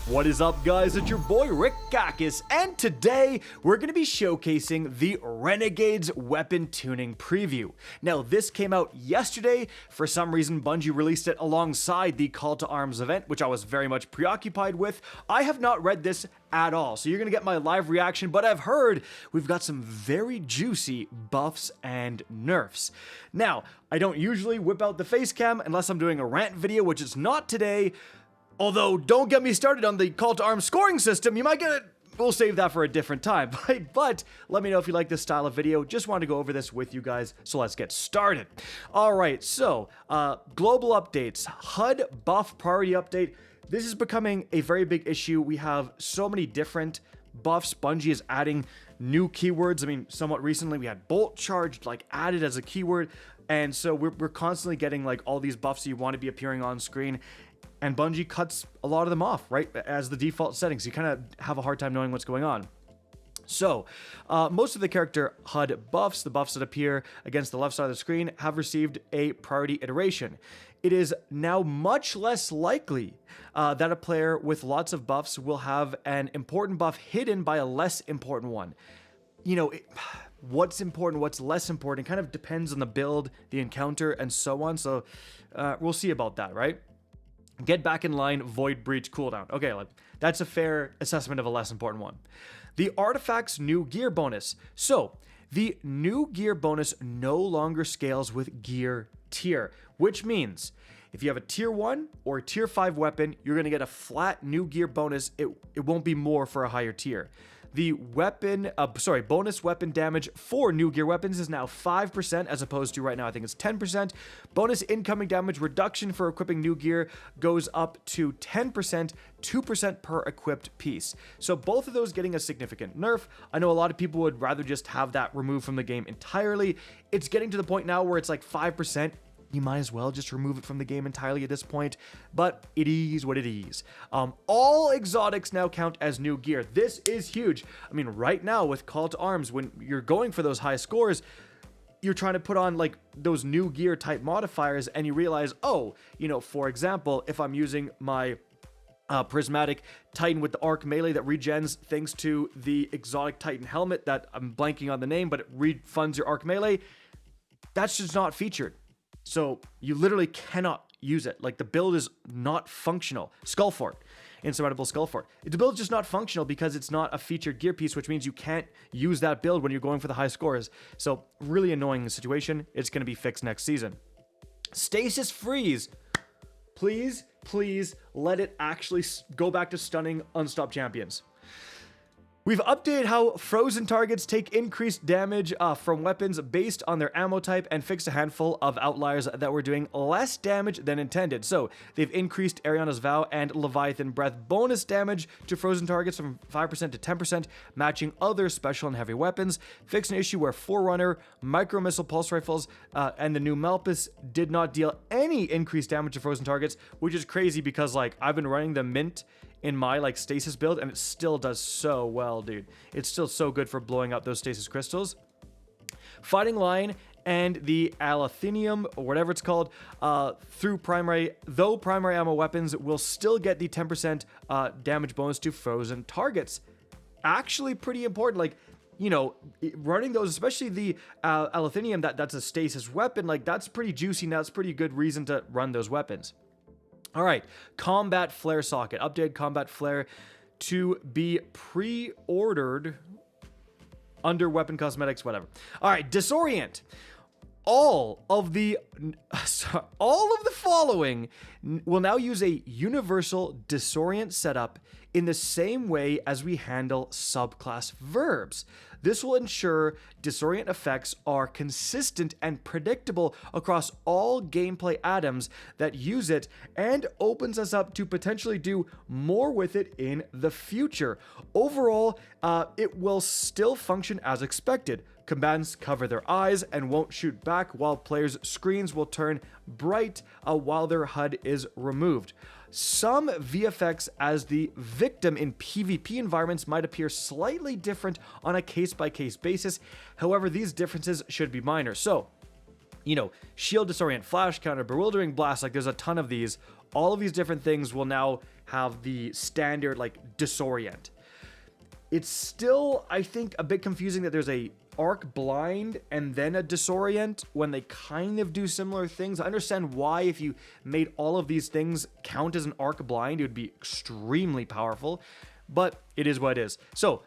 What is up, guys? It's your boy Rick Gakis, and today we're going to be showcasing the Renegades Weapon tuning preview. Now, this came out yesterday. For some reason, Bungie released it alongside the Call to Arms event, which I was very much preoccupied with. I have not read this at all, so you're going to get my live reaction, but I've heard we've got some very juicy buffs and nerfs. Now, I don't usually whip out the face cam unless I'm doing a rant video, which is not today. Although, don't get me started on the Call to Arms scoring system, you might get it. We'll save that for a different time, but let me know if you like this style of video. Just wanted to go over this with you guys, so let's get started. Alright, so, global updates, HUD buff priority update. This is becoming a very big issue. We have so many different buffs. Bungie is adding new keywords. I mean, somewhat recently we had bolt charge like added as a keyword, and so we're constantly getting like all these buffs you want to be appearing on screen. And Bungie cuts a lot of them off, right, as the default settings. You kind of have a hard time knowing what's going on. So, most of the character HUD buffs, the buffs that appear against the left side of the screen, have received a priority iteration. It is now much less likely that a player with lots of buffs will have an important buff hidden by a less important one. You know, what's important, what's less important, kind of depends on the build, the encounter, and so on. So, we'll see about that, right? Get back in line, void breach cooldown. Okay, that's a fair assessment of a less important one. The artifact's new gear bonus. So, the new gear bonus no longer scales with gear tier, which means if you have a tier 1 or tier 5 weapon, you're going to get a flat new gear bonus. It won't be more for a higher tier. The bonus weapon damage for new gear weapons is now 5% as opposed to right now I think it's 10%. Bonus incoming damage reduction for equipping new gear goes up to 10%, 2% per equipped piece. So both of those getting a significant nerf. I know a lot of people would rather just have that removed from the game entirely. It's getting to the point now where it's like 5%. You might as well just remove it from the game entirely at this point, but it is what it is. All exotics now count as new gear. This is huge. I mean, right now with Call to Arms, when you're going for those high scores, you're trying to put on like those new gear type modifiers, and you realize, oh, you know, for example, if I'm using my prismatic Titan with the arc melee that regens thanks to the exotic Titan helmet that I'm blanking on the name, but it refunds your arc melee, that's just not featured. So you literally cannot use it. Like the build is not functional. Skullfort, Insurmountable Skullfort. The build is just not functional because it's not a featured gear piece, which means you can't use that build when you're going for the high scores. So really annoying situation. It's going to be fixed next season. Stasis Freeze. Please, please let it actually go back to stunning unstopped champions. We've updated how frozen targets take increased damage from weapons based on their ammo type and fixed a handful of outliers that were doing less damage than intended. So they've increased Ariana's Vow and Leviathan Breath bonus damage to frozen targets from 5% to 10%, matching other special and heavy weapons. Fixed an issue where Forerunner, Micro Missile Pulse Rifles, and the new Malpus did not deal any increased damage to frozen targets, which is crazy because like I've been running the Mint in my like stasis build and it still does so well, dude. It's still so good for blowing up those stasis crystals. Fighting Line and the Alathenium, or whatever it's called, primary ammo weapons will still get the 10% damage bonus to frozen targets. Actually pretty important. Like, you know, running those, especially the Alathenium, that's a stasis weapon, like that's pretty juicy and that's pretty good reason to run those weapons. All right, Combat Flare Socket. Updated Combat Flare to be pre-ordered under Weapon Cosmetics, whatever. All right, Disorient. All of the following will now use a universal disorient setup in the same way as we handle subclass verbs. This will ensure disorient effects are consistent and predictable across all gameplay atoms that use it and opens us up to potentially do more with it in the future. Overall, it will still function as expected. Combatants cover their eyes and won't shoot back, while players' screens will turn bright while their HUD is removed. Some VFX as the victim in PvP environments might appear slightly different on a case-by-case basis. However, these differences should be minor. So, you know, shield disorient, flash counter, bewildering blast. Like there's a ton of these. All of these different things will now have the standard like disorient. It's still, I think, a bit confusing that there's a arc blind and then a disorient when they kind of do similar things. I understand why if you made all of these things count as an arc blind, it would be extremely powerful, but it is what it is. So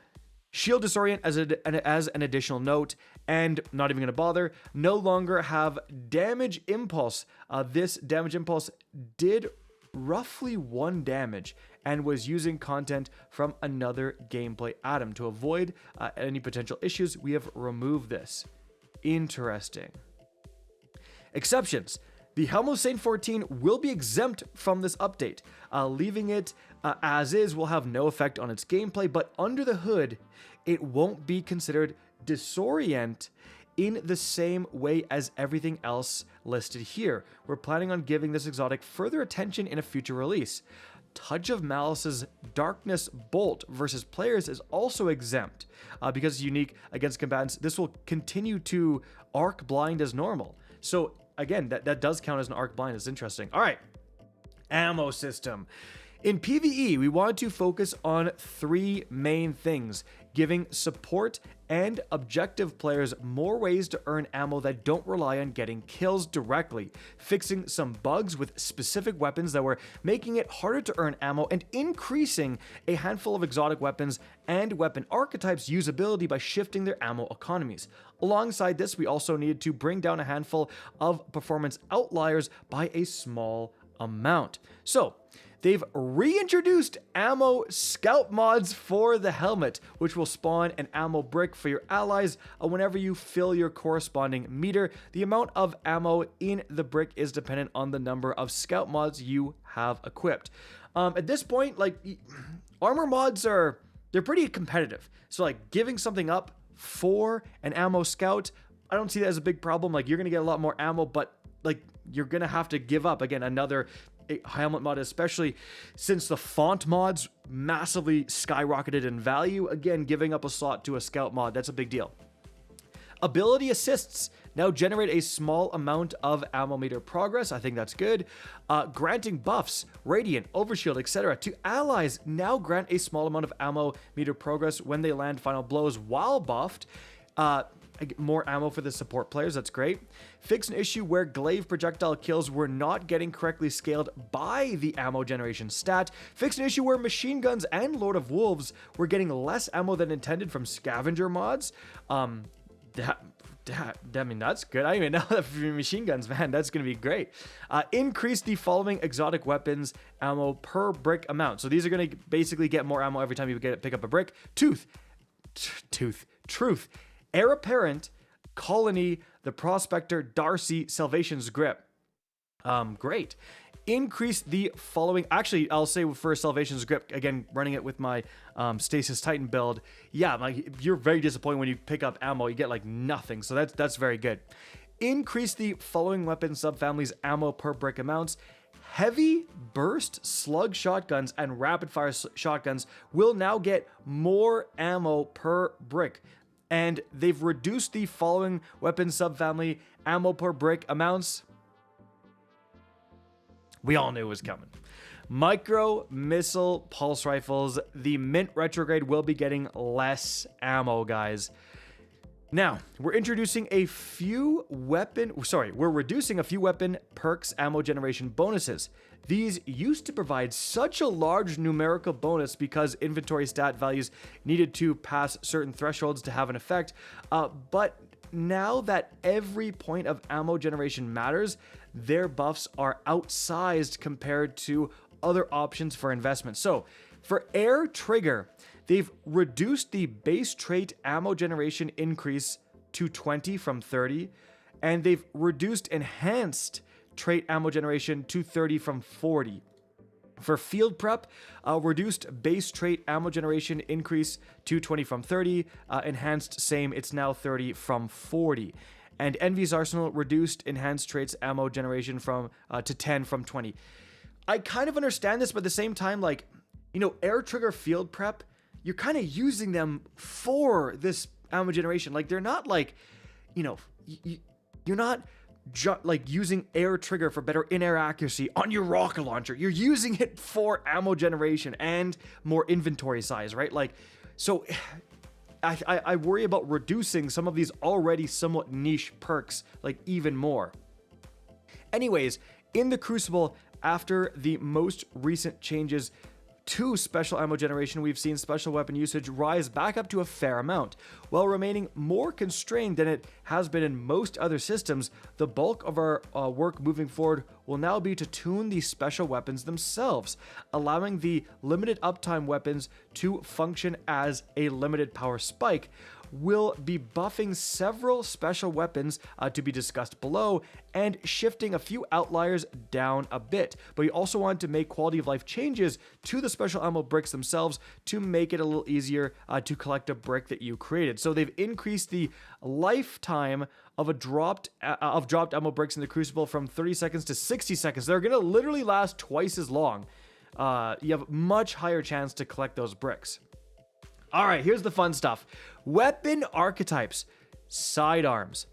shield disorient as an additional note, and not even going to bother, no longer have damage impulse. This damage impulse did roughly 1 damage and was using content from another gameplay item. To avoid any potential issues, we have removed this. Interesting. Exceptions. The Helm of Saint 14 will be exempt from this update. Leaving it as is will have no effect on its gameplay, but under the hood, it won't be considered disorient in the same way as everything else listed here. We're planning on giving this exotic further attention in a future release. Touch of Malice's Darkness Bolt versus players is also exempt because it's unique against combatants. This will continue to arc blind as normal. So again, that does count as an arc blind. It's interesting. All right, ammo system. In PvE, we wanted to focus on 3 main things: giving support and objective players more ways to earn ammo that don't rely on getting kills directly, fixing some bugs with specific weapons that were making it harder to earn ammo, and increasing a handful of exotic weapons and weapon archetypes' usability by shifting their ammo economies. Alongside this, we also needed to bring down a handful of performance outliers by a small amount. So they've reintroduced ammo scout mods for the helmet, which will spawn an ammo brick for your allies whenever you fill your corresponding meter. The amount of ammo in the brick is dependent on the number of scout mods you have equipped. At this point, like, armor mods they're pretty competitive. So like giving something up for an ammo scout, I don't see that as a big problem. Like, you're gonna get a lot more ammo, but like you're gonna have to give up again another helmet mod, especially since the font mods massively skyrocketed in value. Again, giving up a slot to a scout mod, that's a big deal. Ability assists now generate a small amount of ammo meter progress. I think that's good. Granting buffs, radiant, overshield, etc. to allies now grant a small amount of ammo meter progress when they land final blows while buffed. More ammo for the support players, that's great. Fix an issue where glaive projectile kills were not getting correctly scaled by the ammo generation stat. Fix an issue where machine guns and Lord of Wolves were getting less ammo than intended from scavenger mods. I mean, that's good. I didn't even know that for machine guns, man. That's going to be great. Increase the following exotic weapons ammo per brick amount. So these are going to basically get more ammo every time you pick up a brick. Truth, Heir Apparent, Colony, the Prospector, Darcy, Salvation's Grip. Great. Increase the following. Actually, I'll say for Salvation's Grip, again, running it with my Stasis Titan build. Yeah, like, you're very disappointed when you pick up ammo. You get like nothing. So that's very good. Increase the following weapon subfamilies ammo per brick amounts. Heavy burst slug shotguns and rapid fire shotguns will now get more ammo per brick. And they've reduced the following weapon subfamily ammo per brick amounts. We all knew it was coming. Micro missile pulse rifles. The Mint retrograde will be getting less ammo, guys. Now, we're reducing a few weapon perks ammo generation bonuses. These used to provide such a large numerical bonus because inventory stat values needed to pass certain thresholds to have an effect, but now that every point of ammo generation matters, their buffs are outsized compared to other options for investment. So, for Air Trigger, they've reduced the base trait ammo generation increase to 20 from 30, and they've reduced enhanced trait ammo generation to 30 from 40. For Field Prep, reduced base trait ammo generation increase to 20 from 30, enhanced same, it's now 30 from 40. And Envy's Arsenal reduced enhanced traits ammo generation from to 10 from 20. I kind of understand this, but at the same time, like, you know, Air Trigger Field Prep, you're kind of using them for this ammo generation. Like, they're not like, you know, you're not like using air trigger for better in-air accuracy on your rocket launcher. You're using it for ammo generation and more inventory size, right? Like, so I worry about reducing some of these already somewhat niche perks, like even more. Anyways, in the Crucible, after the most recent changes to special ammo generation, we've seen special weapon usage rise back up to a fair amount. While remaining more constrained than it has been in most other systems, the bulk of our work moving forward will now be to tune the special weapons themselves, allowing the limited uptime weapons to function as a limited power spike. We'll be buffing several special weapons to be discussed below and shifting a few outliers down a bit. But we also want to make quality of life changes to the special ammo bricks themselves to make it a little easier to collect a brick that you created. So they've increased the lifetime of dropped ammo bricks in the Crucible from 30 seconds to 60 seconds. They're going to literally last twice as long. You have much higher chance to collect those bricks. All right, here's the fun stuff. Weapon archetypes. Sidearms.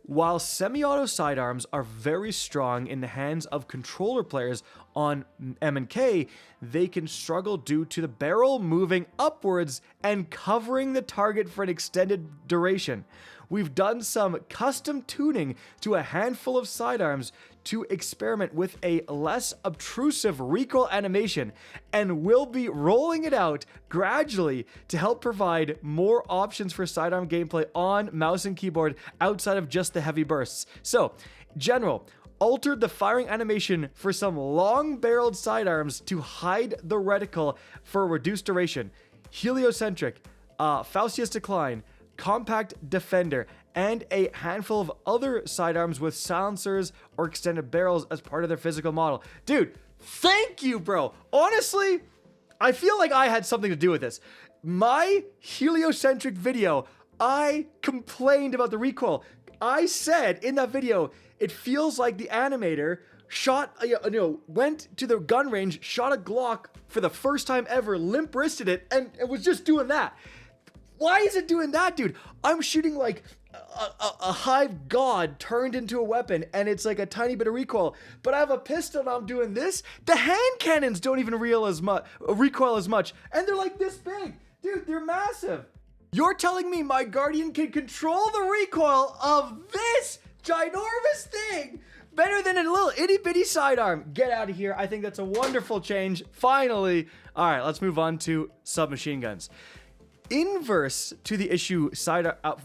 While semi-auto sidearms are very strong in the hands of controller players on M&K, they can struggle due to the barrel moving upwards and covering the target for an extended duration. We've done some custom tuning to a handful of sidearms to experiment with a less obtrusive recoil animation, and we'll be rolling it out gradually to help provide more options for sidearm gameplay on mouse and keyboard outside of just the heavy bursts. So, general, altered the firing animation for some long-barreled sidearms to hide the reticle for a reduced duration. Heliocentric, Faustius Decline, Compact Defender, and a handful of other sidearms with silencers or extended barrels as part of their physical model. Dude, thank you, bro. Honestly, I feel like I had something to do with this. My heliocentric video, I complained about the recoil. I said in that video, it feels like the animator went to the gun range, shot a Glock for the first time ever, limp-wristed it, and it was just doing that. Why is it doing that, dude? I'm shooting like a hive god turned into a weapon, and it's like a tiny bit of recoil. But I have a pistol and I'm doing this. The hand cannons don't even recoil as much, and they're like this big. Dude, they're massive. You're telling me my Guardian can control the recoil of this ginormous thing better than a little itty-bitty sidearm? Get out of here. I think that's a wonderful change. Finally. All right, let's move on to submachine guns. Inverse to the issue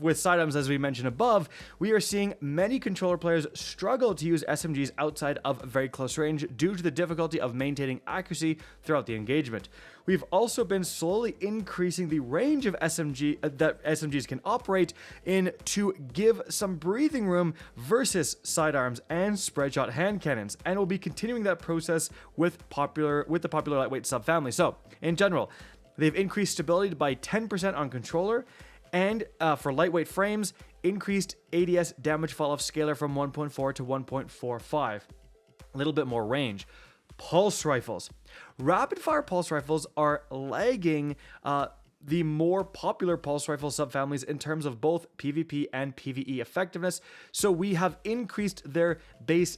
with sidearms, as we mentioned above, we are seeing many controller players struggle to use SMGs outside of very close range due to the difficulty of maintaining accuracy throughout the engagement. We've also been slowly increasing the range of that SMGs can operate in to give some breathing room versus sidearms and spread shot hand cannons, and we'll be continuing that process with the popular lightweight subfamily. So, in general, they've increased stability by 10% on controller, and for lightweight frames, increased ADS damage fall-off scalar from 1.4 to 1.45. A little bit more range. Pulse rifles. Rapid-fire pulse rifles are lagging the more popular pulse rifle subfamilies in terms of both PvP and PvE effectiveness, so we have increased their base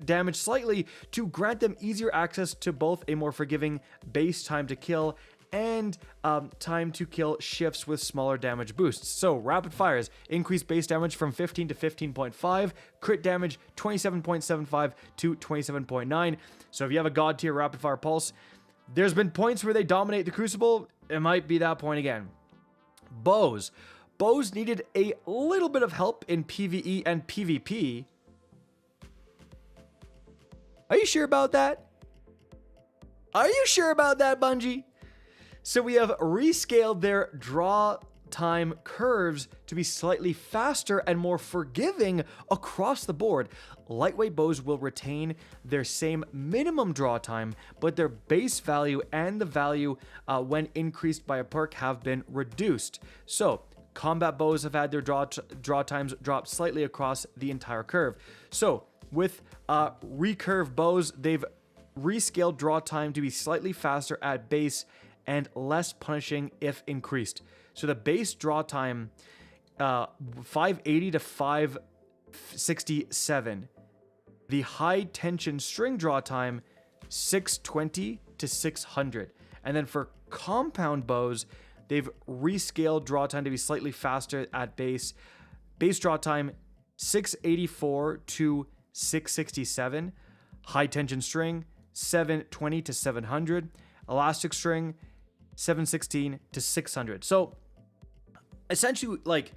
damage slightly to grant them easier access to both a more forgiving base time to kill and time to kill shifts with smaller damage boosts. So rapid fires increase base damage from 15 to 15.5, crit damage 27.75 to 27.9. So if you have a god tier rapid fire pulse, there's been points where they dominate the Crucible. It might be that point again. Bows. Bows needed a little bit of help in PvE and PvP. Are you sure about that? Are you sure about that, Bungie? So we have rescaled their draw time curves to be slightly faster and more forgiving across the board. Lightweight bows will retain their same minimum draw time, but their base value and the value when increased by a perk have been reduced. So combat bows have had their draw times drop slightly across the entire curve. So with recurve bows, they've rescaled draw time to be slightly faster at base and less punishing if increased. So the base draw time, 580 to 567. The high tension string draw time, 620 to 600. And then for compound bows, they've rescaled draw time to be slightly faster at base. Base draw time, 684 to 667. High tension string, 720 to 700. Elastic string, 716 to 600. So essentially, like,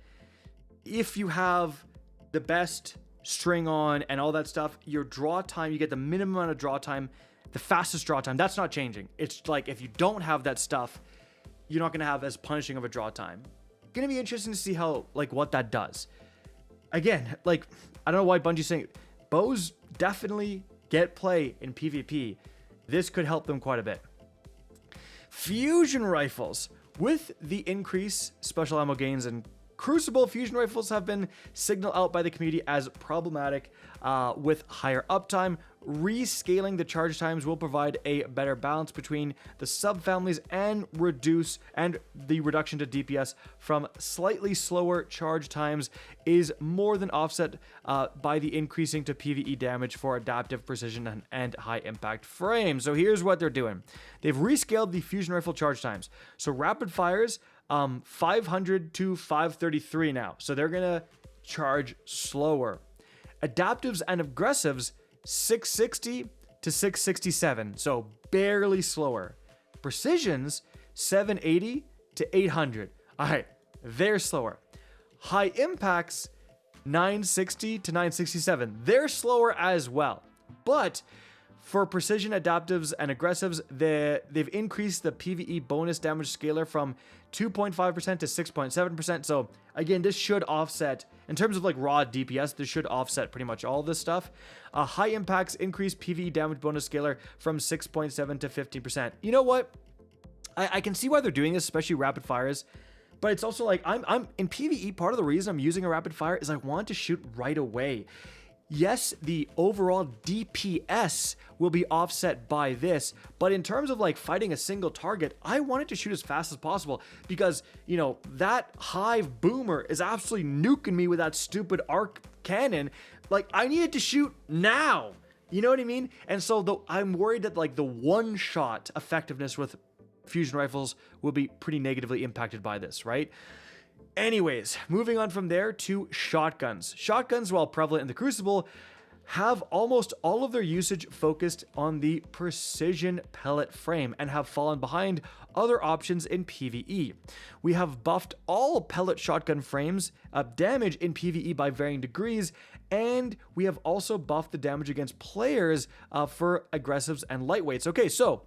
if you have the best string on and all that stuff, your draw time, you get the minimum amount of draw time, the fastest draw time. That's not changing. It's like if you don't have that stuff, you're not going to have as punishing of a draw time. Going to be interesting to see how, like, what that does. Again, like, I don't know why Bungie's saying bows definitely get play in PvP. This could help them quite a bit. Fusion rifles. With the increase special ammo gains and Crucible, fusion rifles have been signaled out by the community as problematic with higher uptime. Rescaling the charge times will provide a better balance between the subfamilies and the reduction to DPS from slightly slower charge times is more than offset by the increasing to PvE damage for adaptive precision and high impact frames. So here's what they're doing. They've rescaled the fusion rifle charge times. So rapid fires, 500 to 533 now. So they're going to charge slower. Adaptives and aggressives, 660 to 667. So barely slower. Precisions, 780 to 800. All right, they're slower. High impacts, 960 to 967. They're slower as well. But for precision, adaptives, and aggressives, they've increased the PvE bonus damage scalar from 2.5% to 6.7%. So again, this should offset, in terms of like raw DPS, this should offset pretty much all this stuff. High impacts increase PvE damage bonus scalar from 6.7 to 15%. You know what? I can see why they're doing this, especially rapid fires. But it's also like, I'm in PvE, part of the reason I'm using a rapid fire is I want to shoot right away. Yes, the overall DPS will be offset by this, but in terms of like fighting a single target, I wanted to shoot as fast as possible because, you know, that hive boomer is absolutely nuking me with that stupid arc cannon. Like, I needed to shoot now. You know what I mean? And so I'm worried that like the one-shot effectiveness with fusion rifles will be pretty negatively impacted by this, right? Anyways, moving on from there to shotguns. Shotguns, while prevalent in the Crucible, have almost all of their usage focused on the precision pellet frame and have fallen behind other options in PvE. We have buffed all pellet shotgun frames of damage in PvE by varying degrees, and we have also buffed the damage against players for aggressives and lightweights. Okay, so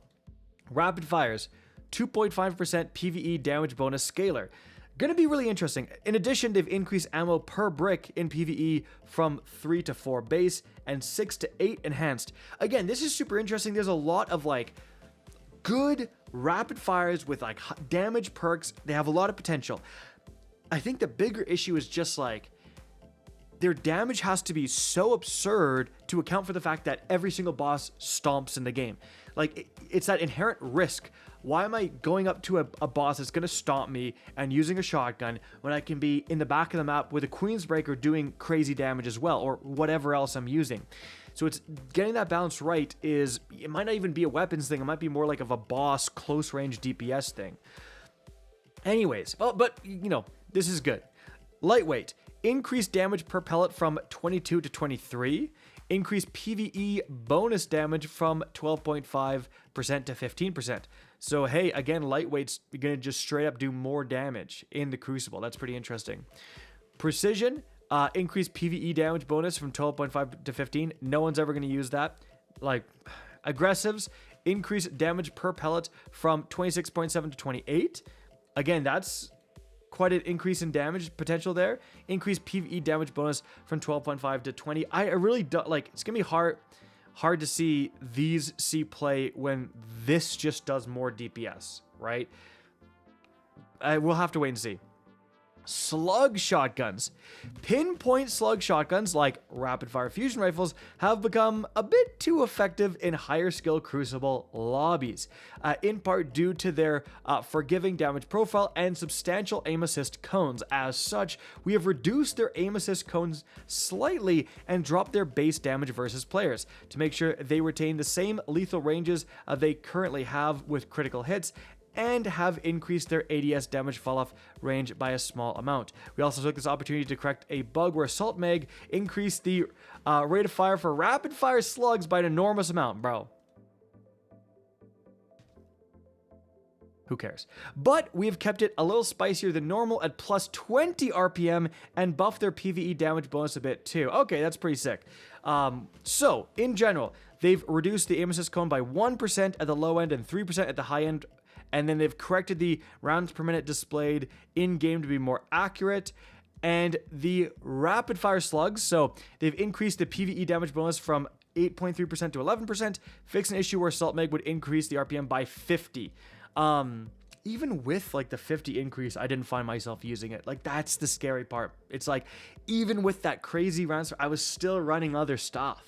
rapid fires, 2.5% PvE damage bonus scalar. Gonna be really interesting. In addition, they've increased ammo per brick in PvE from 3 to 4 base and 6 to 8 enhanced. Again, this is super interesting. There's a lot of like good rapid fires with like damage perks. They have a lot of potential. I think the bigger issue is just like their damage has to be so absurd to account for the fact that every single boss stomps in the game. Like, it's that inherent risk. Why am I going up to a boss that's going to stomp me and using a shotgun when I can be in the back of the map with a Queensbreaker doing crazy damage as well, or whatever else I'm using? So it's getting that balance right. It might not even be a weapons thing. It might be more like of a boss close range DPS thing. Anyways, well, but you know, this is good. Lightweight. Increased damage per pellet from 22 to 23. Increased PvE bonus damage from 12.5% to 15%. So hey, again, lightweight's gonna just straight up do more damage in the Crucible. That's pretty interesting. Precision, increased PvE damage bonus from 12.5 to 15. No one's ever gonna use that. Like, aggressives, increased damage per pellet from 26.7 to 28. Again, that's quite an increase in damage potential there. Increased PvE damage bonus from 12.5 to 20. I really don't like, it's gonna be hard to see these see play when this just does more DPS, right? We'll have to wait and see. Slug shotguns. Pinpoint slug shotguns, like rapid-fire fusion rifles, have become a bit too effective in higher-skill Crucible lobbies, in part due to their forgiving damage profile and substantial aim assist cones. As such, we have reduced their aim assist cones slightly and dropped their base damage versus players to make sure they retain the same lethal ranges they currently have with critical hits, and have increased their ADS damage fall-off range by a small amount. We also took this opportunity to correct a bug where Assault Mag increased the rate of fire for rapid-fire slugs by an enormous amount, bro. Who cares? But we've kept it a little spicier than normal at plus 20 RPM and buffed their PvE damage bonus a bit too. Okay, that's pretty sick. So, in general, they've reduced the aim assist cone by 1% at the low end and 3% at the high end, and then they've corrected the rounds per minute displayed in-game to be more accurate, and the rapid-fire slugs, so they've increased the PvE damage bonus from 8.3% to 11%, fixed an issue where Assault Mag would increase the RPM by 50. Even with like the 50 increase, I didn't find myself using it. Like, that's the scary part. It's like, even with that crazy rounds, I was still running other stuff.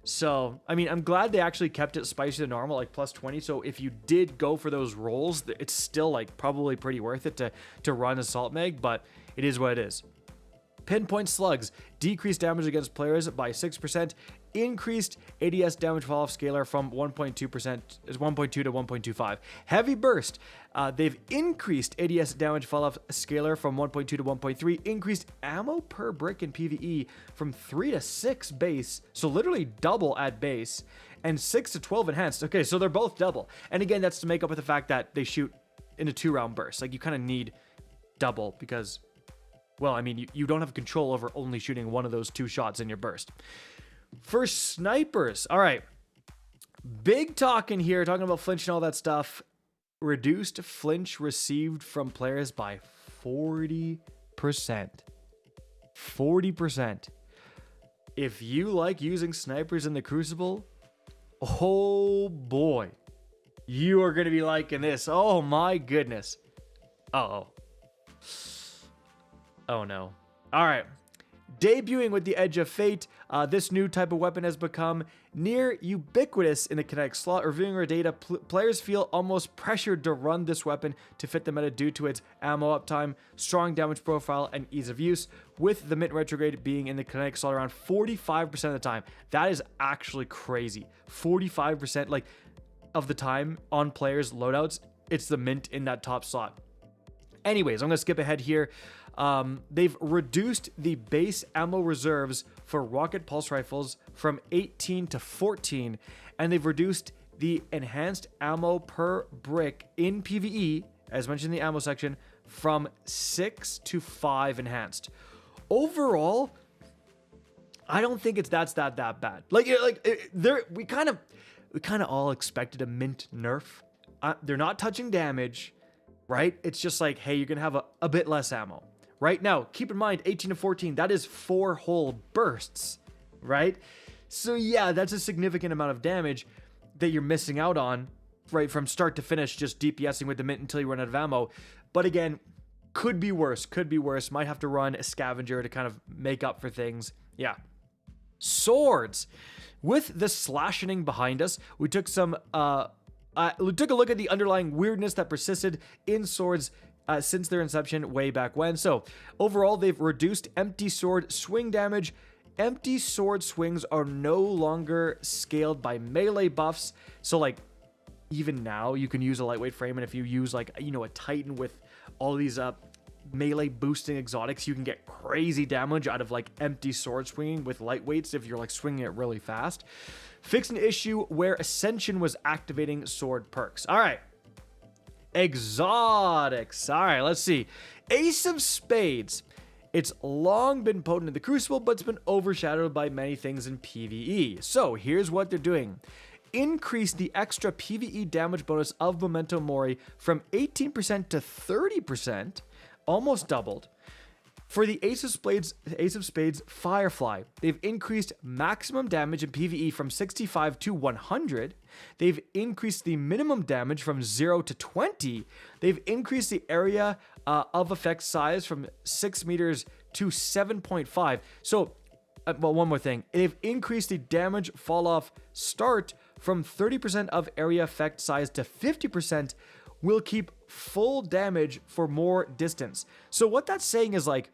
So, I mean, I'm glad they actually kept it spicy to normal, like plus 20. So if you did go for those rolls, it's still like probably pretty worth it to run Assault Mag, but it is what it is. Pinpoint slugs decreased damage against players by 6%, increased ADS damage fall-off scalar from 1.2% to 1.25. Heavy burst, they've increased ADS damage fall-off scalar from 1.2 to 1.3, increased ammo per brick in PvE from 3 to 6 base, so literally double at base, and 6 to 12 enhanced. Okay, so they're both double. And again, that's to make up with the fact that they shoot in a 2-round burst. Like, you kind of need double because, well, I mean, you don't have control over only shooting one of those 2 shots in your burst. For snipers, all right, big talk in here, talking about flinch and all that stuff. Reduced flinch received from players by 40%. 40%. If you like using snipers in the Crucible, oh boy, you are going to be liking this. Oh my goodness. Uh-oh. Oh no. All right. Debuting with the Edge of Fate, this new type of weapon has become near ubiquitous in the kinetic slot. Reviewing our data, players feel almost pressured to run this weapon to fit the meta due to its ammo uptime, strong damage profile, and ease of use, with the mint retrograde being in the kinetic slot around 45% of the time. That is actually crazy. 45% like of the time on players' loadouts, it's the mint in that top slot. Anyways, I'm going to skip ahead here. They've reduced the base ammo reserves for rocket pulse rifles from 18 to 14, and they've reduced the enhanced ammo per brick in PvE, as mentioned in the ammo section, from 6 to 5 enhanced. Overall, I don't think it's that bad. We kind of all expected a mint nerf. They're not touching damage, right? It's just like, hey, you're gonna have a bit less ammo. Right now, keep in mind, 18 to 14, that is 4 whole bursts, right? So yeah, that's a significant amount of damage that you're missing out on, right, from start to finish, just DPSing with the mint until you run out of ammo. But again, could be worse. Might have to run a scavenger to kind of make up for things. Yeah. Swords. With the slashing behind us, we took some, we took a look at the underlying weirdness that persisted in swords since their inception way back when. So overall, they've reduced empty sword swing damage. Empty sword swings are no longer scaled by melee buffs. So like, even now you can use a lightweight frame, and if you use like, you know, a Titan with all these melee boosting exotics, you can get crazy damage out of like empty sword swinging with lightweights if you're like swinging it really fast. Fixed an issue where Ascension was activating sword perks. All right. Exotics. All right, let's see. Ace of Spades. It's long been potent in the Crucible, but it's been overshadowed by many things in PvE. So here's what they're doing. Increase the extra PvE damage bonus of Memento Mori from 18% to 30%, almost doubled. For the Ace of Spades Firefly, they've increased maximum damage in PvE from 65 to 100. They've increased the minimum damage from 0 to 20. They've increased the area of effect size from 6 meters to 7.5. So, well, one more thing. They've increased the damage fall off start from 30% of area effect size to 50%. Will keep full damage for more distance. So what that's saying is like,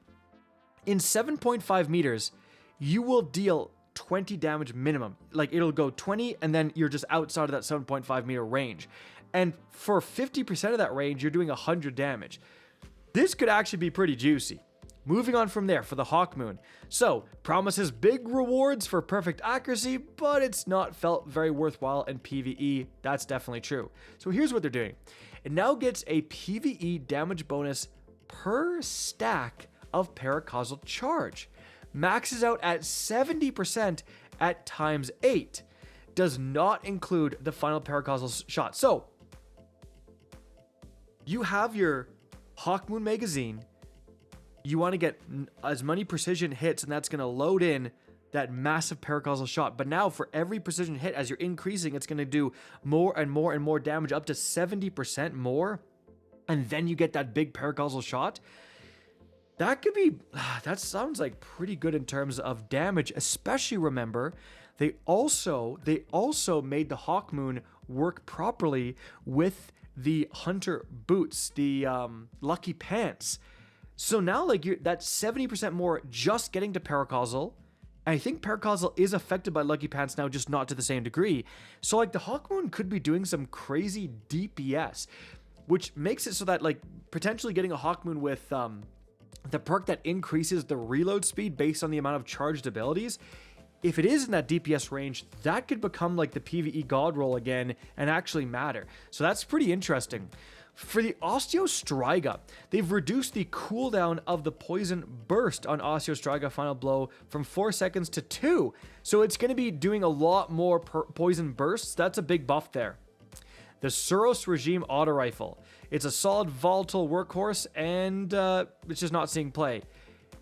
in 7.5 meters, you will deal 20 damage minimum. Like it'll go 20 and then you're just outside of that 7.5 meter range. And for 50% of that range, you're doing 100 damage. This could actually be pretty juicy. Moving on from there for the Hawkmoon. So, promises big rewards for perfect accuracy, but it's not felt very worthwhile in PvE. That's definitely true. So here's what they're doing. It now gets a PvE damage bonus per stack of paracausal charge. Maxes out at 70% at times 8. Does not include the final paracausal shot. So, you have your Hawkmoon magazine. You want to get as many precision hits, and that's going to load in that massive paracausal shot. But now for every precision hit, as you're increasing, it's going to do more and more and more damage, up to 70% more. And then you get that big paracausal shot. That could be, that sounds like pretty good in terms of damage, especially remember, they also made the Hawkmoon work properly with the Hunter boots, the Lucky Pants. So now like that's 70% more just getting to paracausal. And I think paracausal is affected by Lucky Pants now, just not to the same degree. So like the Hawkmoon could be doing some crazy DPS, which makes it so that like potentially getting a Hawkmoon with the perk that increases the reload speed based on the amount of charged abilities, if it is in that DPS range, that could become like the PvE god roll again and actually matter. So that's pretty interesting. For the Osteostriga, they've reduced the cooldown of the poison burst on Osteostriga Final Blow from 4 seconds to 2. So it's going to be doing a lot more poison bursts. That's a big buff there. The Suros Regime Auto Rifle. It's a solid volatile workhorse, and it's just not seeing play.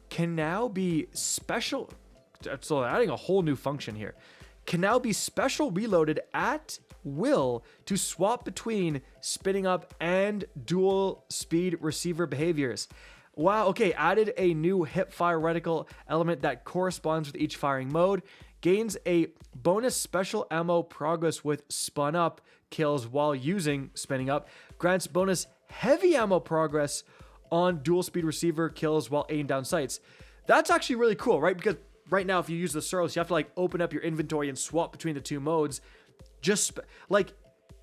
Can now be special... So adding a whole new function here. Can now be special reloaded at will to swap between spinning up and dual speed receiver behaviors. Wow, okay, added a new hip fire reticle element that corresponds with each firing mode. Gains a bonus special ammo progress with spun up kills while using spinning up. Grants bonus heavy ammo progress on dual speed receiver kills while aimed down sights. That's actually really cool, right? Because right now, if you use the Suros, you have to like open up your inventory and swap between the two modes. Just like,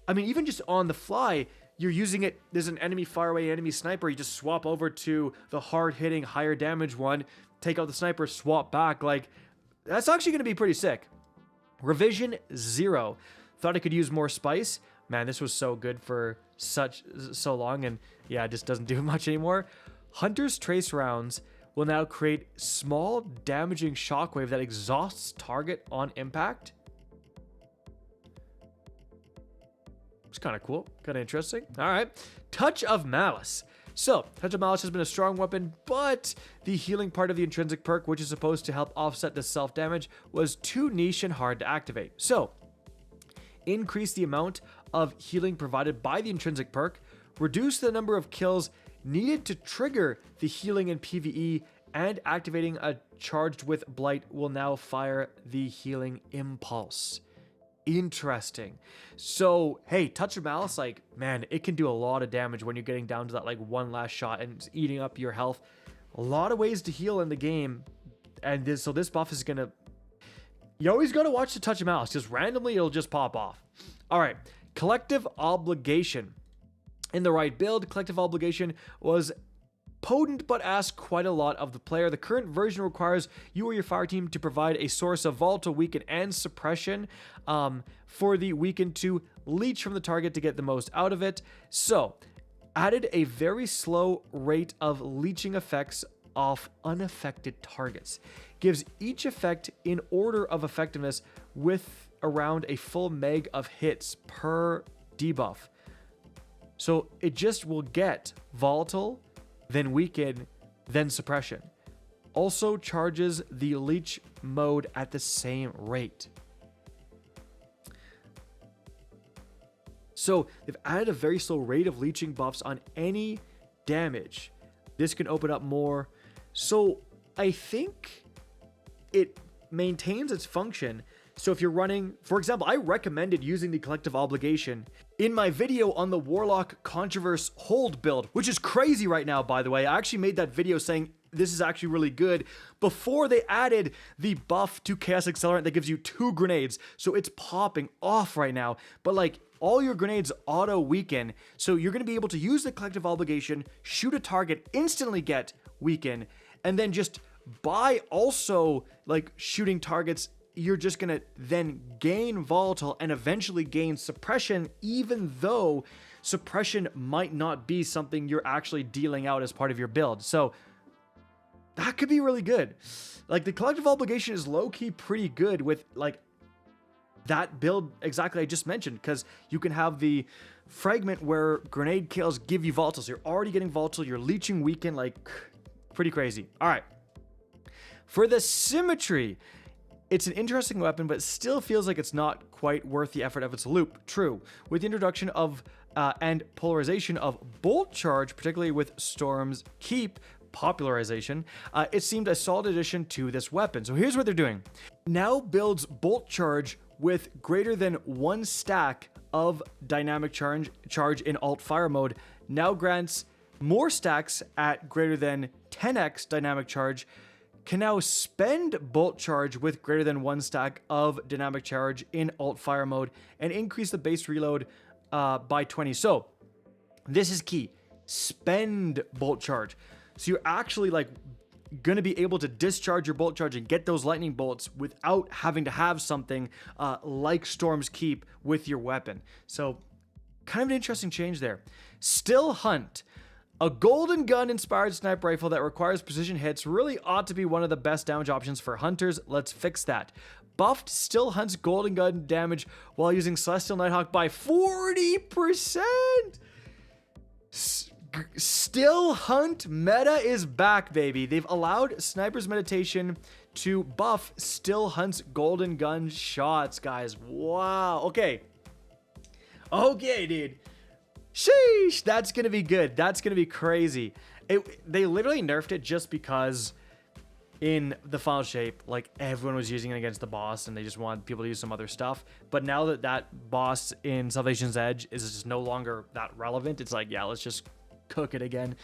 I mean, even just on the fly, you're using it. There's an enemy far away enemy sniper. You just swap over to the hard hitting, higher damage one, take out the sniper, swap back. Like, that's actually going to be pretty sick. Revision 0. Thought I could use more spice. Man, this was so good for so long. And yeah, it just doesn't do much anymore. Hunter's Trace rounds will now create small damaging shockwave that exhausts target on impact. It's kind of cool, kind of interesting. All right, Touch of Malice. So, Touch of Malice has been a strong weapon, but the healing part of the intrinsic perk, which is supposed to help offset the self-damage, was too niche and hard to activate. So, increase the amount of healing provided by the intrinsic perk, reduce the number of kills needed to trigger the healing in PvE, and activating a charged with Blight will now fire the healing impulse. Interesting. So, hey, Touch of Malice, like, man, it can do a lot of damage when you're getting down to that, like, one last shot and it's eating up your health. A lot of ways to heal in the game. And so this buff is going to... You always got to watch the Touch of Malice, because randomly it'll just pop off. All right, Collective Obligation. In the right build, Collective Obligation was potent but asks quite a lot of the player. The current version requires you or your fire team to provide a source of volatile, weaken, and suppression for the weaken to leech from the target to get the most out of it. So, added a very slow rate of leeching effects off unaffected targets. Gives each effect in order of effectiveness with around a full meg of hits per debuff. So it just will get volatile, then weaken, then suppression. also charges the leech mode at the same rate. So they've added a very slow rate of leeching buffs on any damage. This can open up more. So I think it maintains its function. So if you're running, for example, I recommended using the Collective Obligation in my video on the Warlock Controverse hold build, which is crazy right now, by the way. I actually made that video saying this is actually really good before they added the buff to Chaos Accelerant that gives you 2 grenades. So it's popping off right now. But like, all your grenades auto weaken. So you're going to be able to use the Collective Obligation, shoot a target, instantly get weaken, and then just by also like shooting targets, you're just going to then gain volatile and eventually gain suppression, even though suppression might not be something you're actually dealing out as part of your build. So that could be really good. Like the Collective Obligation is low-key pretty good with like that build exactly I just mentioned, because you can have the fragment where grenade kills give you volatile. So you're already getting volatile, you're leeching weaken, like pretty crazy. All right. For the symmetry, it's an interesting weapon, but still feels like it's not quite worth the effort of its loop. True. With the introduction of and polarization of Bolt Charge, particularly with Storm's Keep popularization, it seemed a solid addition to this weapon. So here's what they're doing. Now builds Bolt Charge with greater than 1 stack of dynamic charge in alt fire mode. Now grants more stacks at greater than 10x dynamic charge. Can now spend Bolt Charge with greater than 1 stack of dynamic charge in alt fire mode and increase the base reload by 20. So this is key. Spend Bolt Charge. So you're actually like going to be able to discharge your Bolt Charge and get those lightning bolts without having to have something like Storm's Keep with your weapon. So kind of an interesting change there. Still Hunt. A golden gun inspired sniper rifle that requires precision hits really ought to be one of the best damage options for hunters. Let's fix that. Buffed Still Hunt's golden gun damage while using Celestial Nighthawk by 40%. Still Hunt meta is back, baby. They've allowed Sniper's Meditation to buff Still Hunt's golden gun shots, guys. Wow. Okay, dude. Sheesh, that's gonna be good. That's gonna be crazy. They literally nerfed it just because in the final shape, like everyone was using it against the boss and they just wanted people to use some other stuff. But now that that boss in Salvation's Edge is just no longer that relevant, it's like, yeah, let's just cook it again.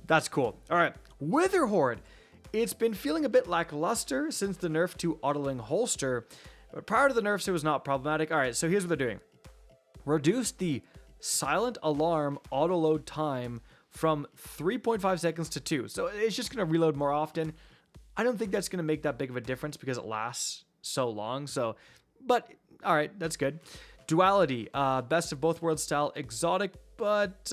That's cool. All right, Wither Horde. It's been feeling a bit lackluster since the nerf to autoling holster, but prior to the nerfs, it was not problematic. All right, so here's what they're doing. Reduced the silent alarm auto load time from 3.5 seconds to 2. So it's just going to reload more often. I don't think that's going to make that big of a difference because it lasts so long. So, but all right, that's good. Duality, best of both worlds style, exotic, but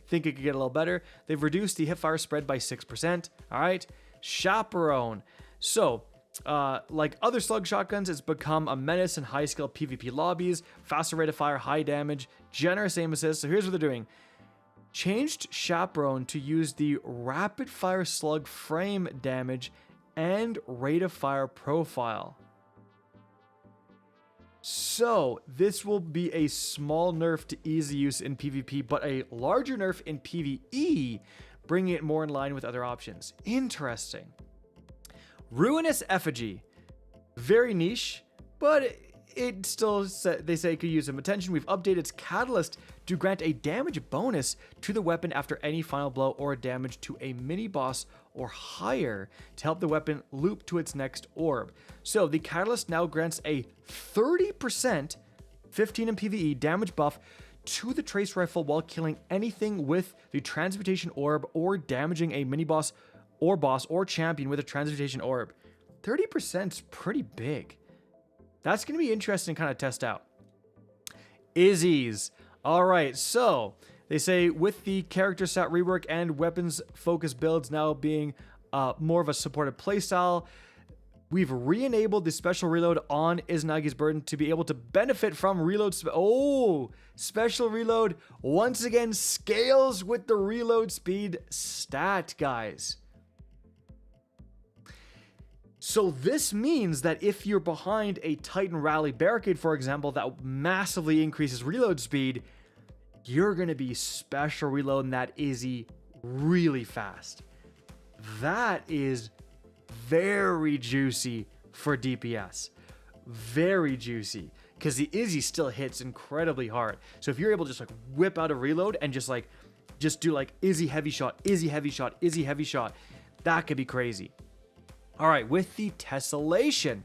think it could get a little better. They've reduced the hipfire spread by 6%. All right. Chaperone. So, like other slug shotguns, it's become a menace in high skill PvP lobbies, faster rate of fire, high damage, generous aim assist. So here's what they're doing. Changed Chaperone to use the rapid fire slug frame damage and rate of fire profile. So this will be a small nerf to easy use in PvP, but a larger nerf in PvE, bringing it more in line with other options. Interesting. Ruinous Effigy. Very niche, but it still, they say, could use some attention. We've updated its catalyst to grant a damage bonus to the weapon after any final blow or damage to a mini boss or higher to help the weapon loop to its next orb. So the catalyst now grants a 30%, 15 in PvE, damage buff to the trace rifle while killing anything with the transmutation orb or damaging a mini boss or boss or champion with a transmutation orb. 30% is pretty big. That's going to be interesting to kind of test out. Izzy's. All right, so they say with the character stat rework and weapons focus builds now being more of a supported playstyle, we've re-enabled the special reload on Izanagi's Burden to be able to benefit from reload. Special reload once again scales with the reload speed stat, guys. So this means that if you're behind a Titan Rally Barricade, for example, that massively increases reload speed, you're going to be special reloading that Izzy really fast. That is very juicy for DPS. Very juicy. Because the Izzy still hits incredibly hard. So if you're able to just like whip out a reload and just do like Izzy heavy shot, Izzy heavy shot, Izzy heavy shot, that could be crazy. All right, with the Tessellation.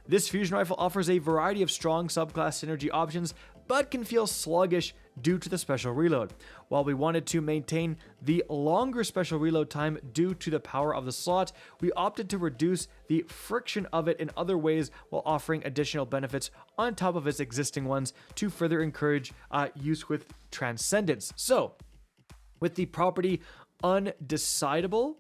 This fusion rifle offers a variety of strong subclass synergy options, but can feel sluggish due to the special reload. While we wanted to maintain the longer special reload time due to the power of the slot, we opted to reduce the friction of it in other ways while offering additional benefits on top of its existing ones to further encourage use with Transcendence. So, with the property Undecidable,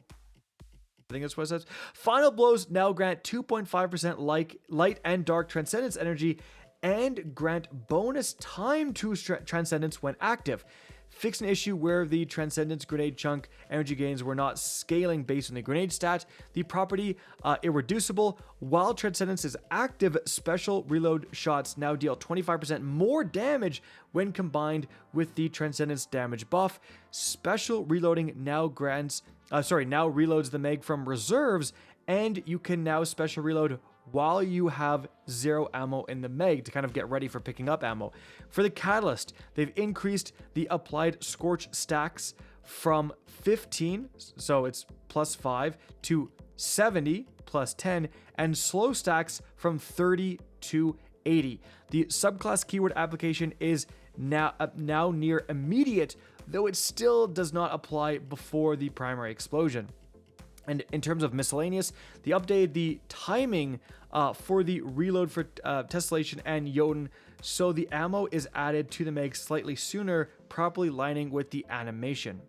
I think that's what it says. Final blows now grant 2.5% light and dark Transcendence energy and grant bonus time to Transcendence when active. Fix an issue where the Transcendence grenade chunk energy gains were not scaling based on the grenade stat. The property Irreducible. While Transcendence is active, special reload shots now deal 25% more damage when combined with the Transcendence damage buff. Special reloading now reloads the Meg from reserves, and you can now special reload while you have 0 ammo in the Meg to kind of get ready for picking up ammo. For the Catalyst, they've increased the applied Scorch stacks from 15, so it's plus 5, to 70, plus 10, and slow stacks from 30 to 80. The subclass keyword application is now near immediate, though it still does not apply before the primary explosion. And in terms of miscellaneous, they updated the timing for the reload for Tessellation and Jotun, so the ammo is added to the Meg slightly sooner, properly lining with the animation.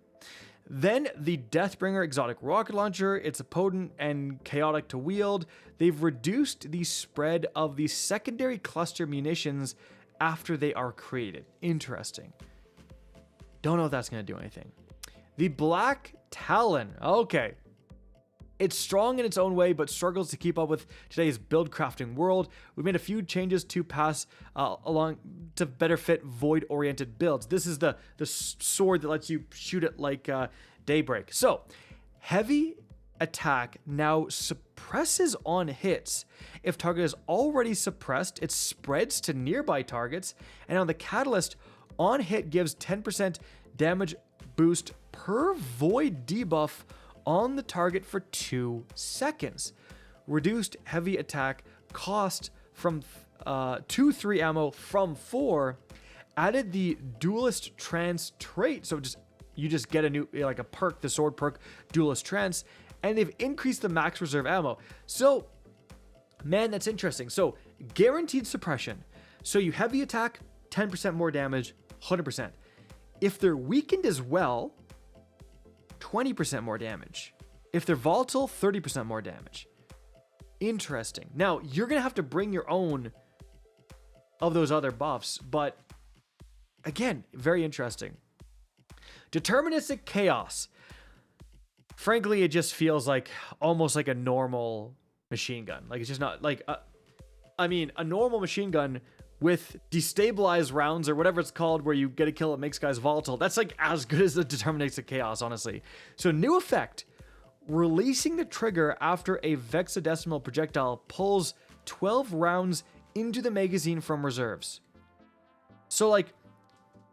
Then the Deathbringer exotic rocket launcher. It's a potent and chaotic to wield. They've reduced the spread of the secondary cluster munitions after they are created. Interesting. Don't know if that's going to do anything. The Black Talon. Okay. It's strong in its own way, but struggles to keep up with today's build crafting world. We made a few changes to pass along to better fit void-oriented builds. This is the sword that lets you shoot it like Daybreak. So, heavy attack now suppresses on hits. If target is already suppressed, it spreads to nearby targets. And on the Catalyst, on hit gives 10% damage boost per void debuff on the target for 2 seconds. Reduced heavy attack cost from 2-3 ammo from 4. Added the Duelist Trance trait, so you just get a new a perk, the sword perk, Duelist Trance, and they've increased the max reserve ammo. So, man, that's interesting. So, guaranteed suppression. So you heavy attack, 10% more damage, 100%. If they're weakened as well, 20% more damage. If they're volatile, 30% more damage. Interesting. Now, you're going to have to bring your own of those other buffs, but again, very interesting. Deterministic Chaos. Frankly, it just feels like almost like a normal machine gun. Like, it's just not like, a normal machine gun with destabilized rounds or whatever it's called, where you get a kill that makes guys volatile. That's like as good as the Deterministic Chaos, honestly. So, new effect. Releasing the trigger after a hexadecimal projectile pulls 12 rounds into the magazine from reserves. So, like,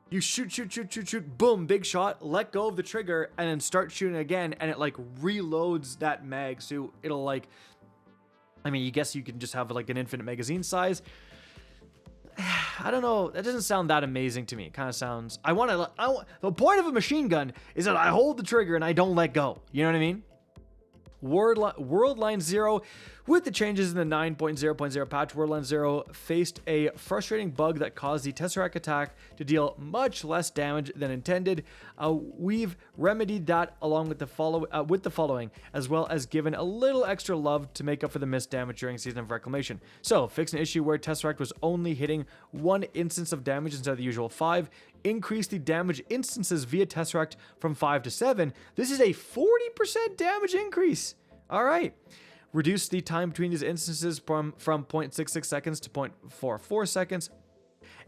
you shoot, boom, big shot, let go of the trigger, and then start shooting again, and it, like, reloads that mag, so it'll, like... you guess you can just have, like, an infinite magazine size. I don't know. That doesn't sound that amazing to me. It kind of sounds... the point of a machine gun is that I hold the trigger and I don't let go. You know what I mean? World Line 0, with the changes in the 9.0.0 patch, World Line 0 faced a frustrating bug that caused the Tesseract attack to deal much less damage than intended. We've remedied that along with the following, as well as given a little extra love to make up for the missed damage during Season of Reclamation. So, fix an issue where Tesseract was only hitting 1 instance of damage instead of the usual 5. Increase the damage instances via Tesseract from 5 to 7. This is a 40% damage increase. All right. reduce the time between these instances from 0.66 seconds to 0.44 seconds.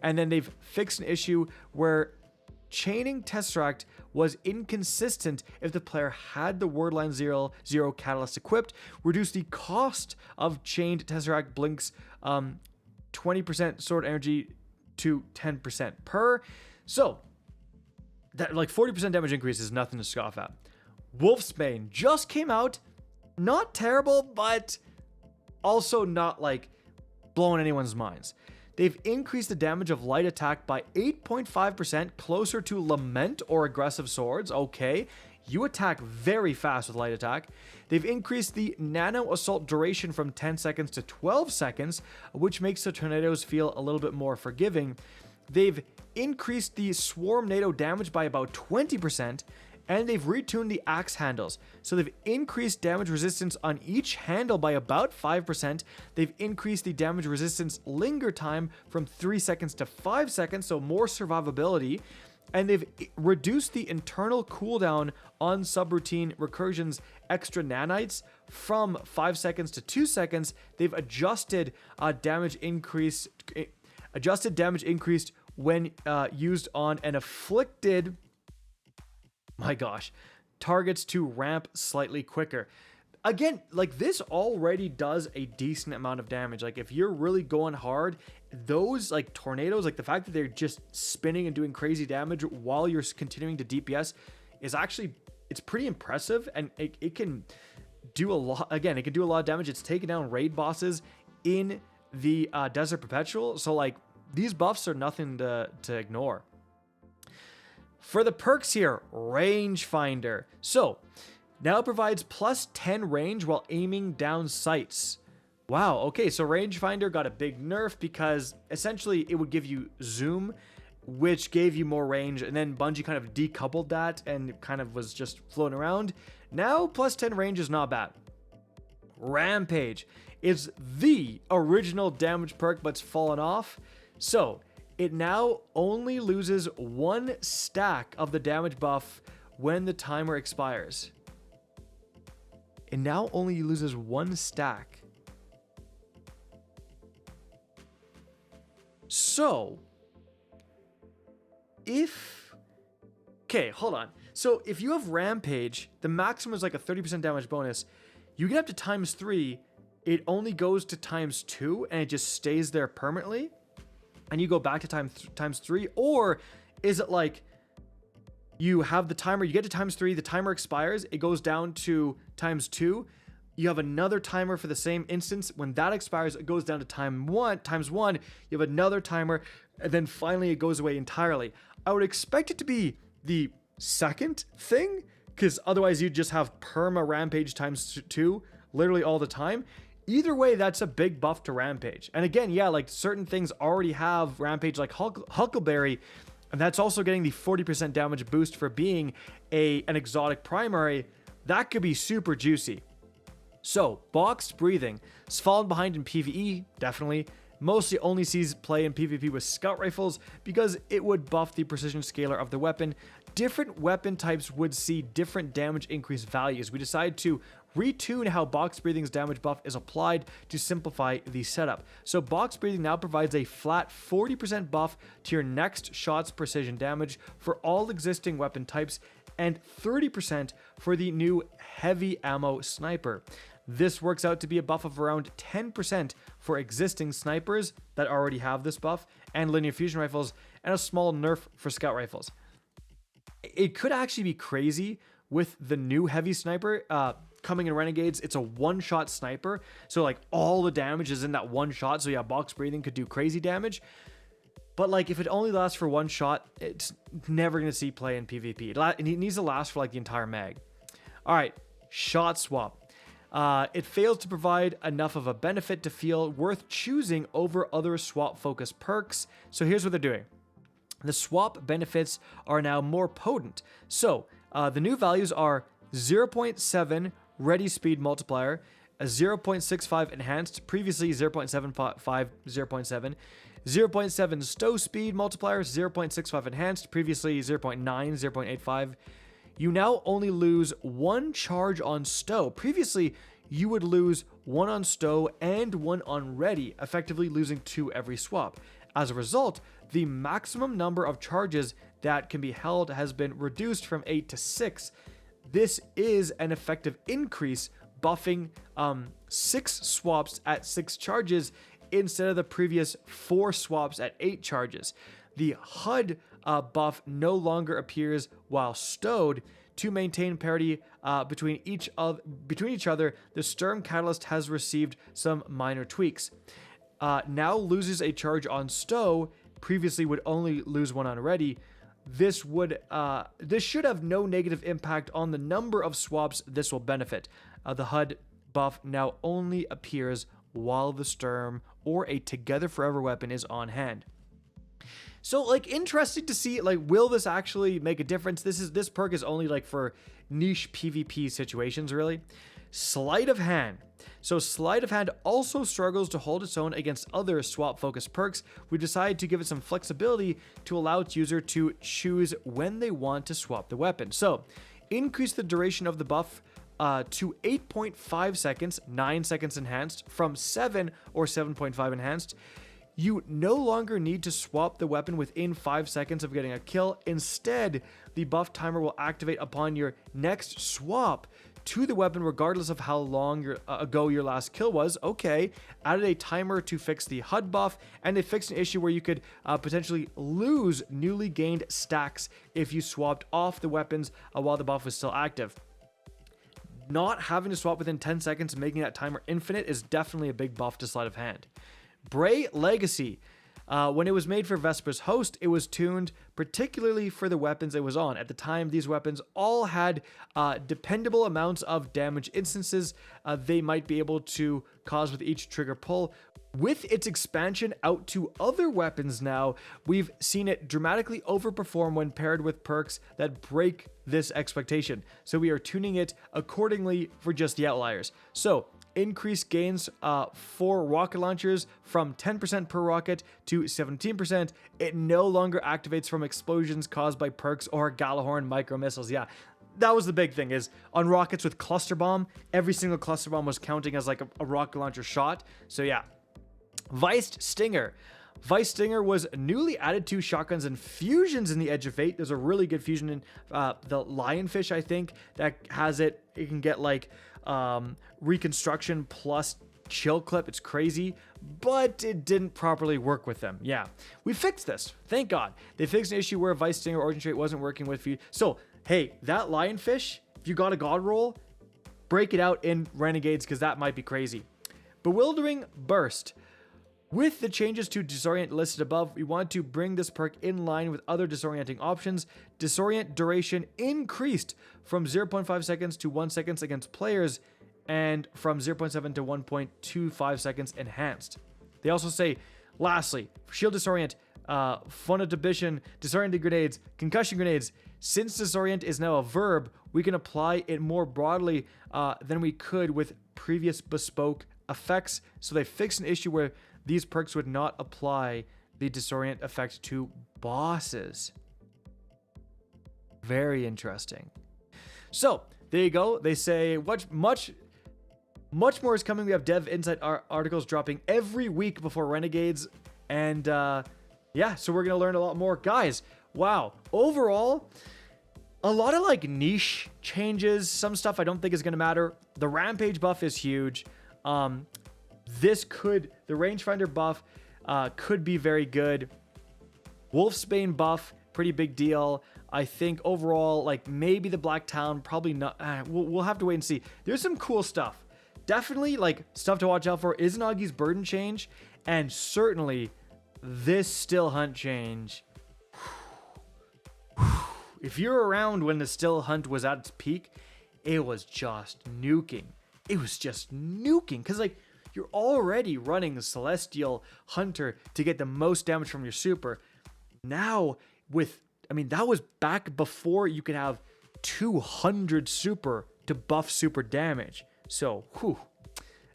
And then they've fixed an issue where chaining Tesseract was inconsistent if the player had the Wordline 0 catalyst equipped. Reduce the cost of chained Tesseract blinks 20% sword energy to 10% per. So that like 40% damage increase is nothing to scoff at. Wolfsbane just came out. Not terrible, but also not like blowing anyone's minds. They've increased the damage of light attack by 8.5%, closer to Lament or aggressive swords. Okay, you attack very fast with light attack. They've increased the nano assault duration from 10 seconds to 12 seconds, which makes the tornadoes feel a little bit more forgiving. They've increased the swarm NATO damage by about 20%, and they've retuned the axe handles. So they've increased damage resistance on each handle by about 5%. They've increased the damage resistance linger time from 3 seconds to 5 seconds, so more survivability. And they've reduced the internal cooldown on subroutine recursions extra nanites from 5 seconds to 2 seconds. They've adjusted damage increased when used on an afflicted, my gosh, targets to ramp slightly quicker. Again, like this already does a decent amount of damage. Like if you're really going hard, those like tornadoes, like the fact that they're just spinning and doing crazy damage while you're continuing to DPS is actually, it's pretty impressive, and it can do a lot. Again, it can do a lot of damage. It's taken down raid bosses in the Desert Perpetual. So like these buffs are nothing to ignore. For the perks here, Rangefinder. So, now it provides plus 10 range while aiming down sights. Wow, okay, so Rangefinder got a big nerf because essentially it would give you zoom, which gave you more range, and then Bungie kind of decoupled that and kind of was just floating around. Now, plus 10 range is not bad. Rampage is the original damage perk, but it's fallen off. So, it now only loses 1 stack of the damage buff when the timer expires. It now only loses 1 stack. So, okay, hold on. So if you have Rampage, the maximum is like a 30% damage bonus. You get up to ×3, it only goes to ×2, and it just stays there permanently. And you go back to ×3, or is it like you have the timer, you get to ×3, the timer expires, it goes down to ×2, you have another timer for the same instance, when that expires, it goes down to ×1, you have another timer, and then finally it goes away entirely. I would expect it to be the second thing, because otherwise you'd just have perma Rampage ×2 literally all the time. Either way, that's a big buff to Rampage. And again, yeah, like certain things already have Rampage, like Huckleberry, and that's also getting the 40% damage boost for being an exotic primary. That could be super juicy. So, Boxed Breathing has fallen behind in PvE, definitely. Mostly only sees play in PvP with scout rifles because it would buff the precision scaler of the weapon. Different weapon types would see different damage increase values. We decided to retune how Box Breathing's damage buff is applied to simplify the setup. So Box Breathing now provides a flat 40% buff to your next shot's precision damage for all existing weapon types and 30% for the new heavy ammo sniper. This works out to be a buff of around 10% for existing snipers that already have this buff and linear fusion rifles, and a small nerf for scout rifles. It could actually be crazy with the new heavy sniper coming in Renegades. It's a one-shot sniper, so like all the damage is in that one shot. So yeah, Box Breathing could do crazy damage, but like if it only lasts for one shot, it's never gonna see play in PvP. It needs to last for like the entire mag. All right, Shot Swap. It fails to provide enough of a benefit to feel worth choosing over other swap-focused perks. So here's what they're doing. The swap benefits are now more potent. So the new values are 0.7 ready speed multiplier, a 0.65 enhanced, previously 0.75, 0.7, 0.7 stow speed multiplier, 0.65 enhanced, previously 0.9, 0.85. You now only lose 1 charge on stow. Previously, you would lose 1 on stow and 1 on ready, effectively losing 2 every swap. As a result, the maximum number of charges that can be held has been reduced from 8 to 6. This is an effective increase, buffing 6 swaps at 6 charges instead of the previous 4 swaps at 8 charges. The HUD buff no longer appears while stowed. To maintain parity between each other, the Sturm Catalyst has received some minor tweaks. Now loses a charge on stow. Previously would only lose 1 on ready. This should have no negative impact on the number of swaps this will benefit. The HUD buff now only appears while the Sturm or a Together Forever weapon is on hand. So, like, interesting to see, like, will this actually make a difference? This perk is only, like, for niche PvP situations, really. Sleight of Hand. So, Sleight of Hand also struggles to hold its own against other swap-focused perks. We decided to give it some flexibility to allow its user to choose when they want to swap the weapon. So, increase the duration of the buff to 8.5 seconds, 9 seconds enhanced, from 7 or 7.5 enhanced. You no longer need to swap the weapon within 5 seconds of getting a kill. Instead, the buff timer will activate upon your next swap to the weapon, regardless of how long ago your last kill was. Okay, added a timer to fix the HUD buff, and it fixed an issue where you could potentially lose newly gained stacks if you swapped off the weapons while the buff was still active. Not having to swap within 10 seconds and making that timer infinite is definitely a big buff to Sleight of Hand. Bray Legacy. When it was made for Vesper's Host, it was tuned particularly for the weapons it was on. At the time, these weapons all had dependable amounts of damage instances they might be able to cause with each trigger pull. With its expansion out to other weapons now, we've seen it dramatically overperform when paired with perks that break this expectation. So we are tuning it accordingly for just the outliers. So, increased gains for rocket launchers from 10% per rocket to 17%. It no longer activates from explosions caused by perks or Galahorn micro missiles. Yeah, that was the big thing, is on rockets with cluster bomb, every single cluster bomb was counting as like a rocket launcher shot. So yeah. Viced Stinger. Vice Stinger was newly added to shotguns and fusions in the Edge of Fate. There's a really good fusion in the Lionfish, I think, that has it. It can get like reconstruction plus chill clip. It's crazy, but it didn't properly work with them. Yeah, we fixed this. Thank God. They fixed an issue where Vice Stinger Origin Trait wasn't working with you. So, hey, that Lionfish, if you got a God roll, break it out in Renegades, because that might be crazy. Bewildering Burst. With the changes to Disorient listed above, we want to bring this perk in line with other disorienting options. Disorient duration increased from 0.5 seconds to 1 second against players, and from 0.7 to 1.25 seconds enhanced. They also say, lastly, for Shield Disorient, Phonodibition, Disoriented Grenades, Concussion Grenades, since Disorient is now a verb, we can apply it more broadly than we could with previous bespoke effects. So they fixed an issue where these perks would not apply the Disorient effect to bosses. Very interesting. So, there you go. They say much more is coming. We have dev insight articles dropping every week before Renegades. And yeah, so we're going to learn a lot more. Guys, wow. Overall, a lot of like niche changes. Some stuff I don't think is going to matter. The Rampage buff is huge. The Rangefinder buff could be very good. Wolfsbane buff, pretty big deal. I think overall, like maybe the Black Town, probably not. We'll have to wait and see. There's some cool stuff. Definitely like stuff to watch out for. Izanagi's Burden change, and certainly this Still Hunt change. If you're around when the Still Hunt was at its peak, it was just nuking. It was just nuking, because like you're already running the Celestial Hunter to get the most damage from your super. Now with, I mean, that was back before you could have 200 super to buff super damage. So,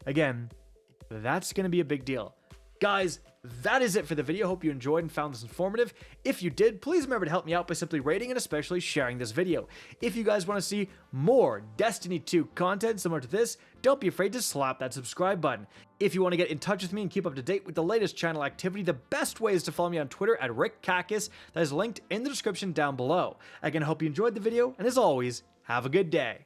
again, that's going to be a big deal. Guys, that is it for the video. Hope you enjoyed and found this informative. If you did, please remember to help me out by simply rating and especially sharing this video. If you guys want to see more Destiny 2 content similar to this, don't be afraid to slap that subscribe button. If you want to get in touch with me and keep up to date with the latest channel activity, the best way is to follow me on Twitter at RickCacus. That is linked in the description down below. Again, I hope you enjoyed the video, and as always, have a good day.